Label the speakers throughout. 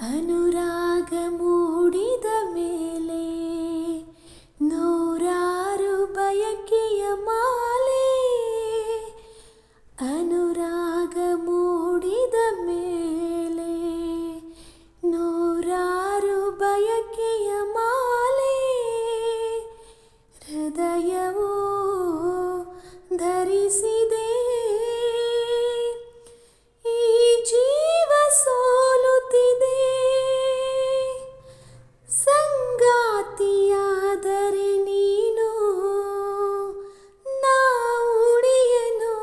Speaker 1: ಅನುರಾಗ ಮೂಡಿದ ಮೇಲೆ ನೂರಾರು ಬಯಕೆಯ ಮಾಲೆ. ಅನುರಾಗ ಮೂಡಿದ ಮೇಲೆ ನೂರಾರು ಬಯಕೆಯ ಮಾಲೆ. ಹೃದಯವು ಧರಿಸಿದೆ ಸಂಗಾತಿಯಾದರೆ ನೀನು ನಾ ಉಳಿಯನು.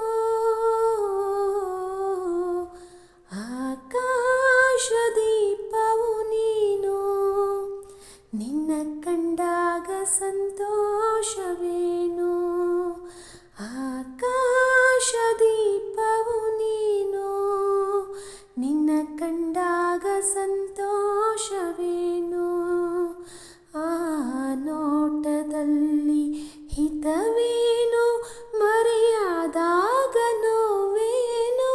Speaker 1: ಆಕಾಶದೀಪವು ನೀನು, ನಿನ್ನ ಕಂಡಾಗ ಸಂತೋಷವೇನು. ಆಕಾಶದೀಪವು ನೀನು, ನಿನ್ನ ಕಂಡಾಗ ಸಂತೋಷವೇನು. ಆ ನೋಟದಲ್ಲಿ ಹಿತವೇನು, ಮರೆಯಾದಾಗ ನೋವೇನು.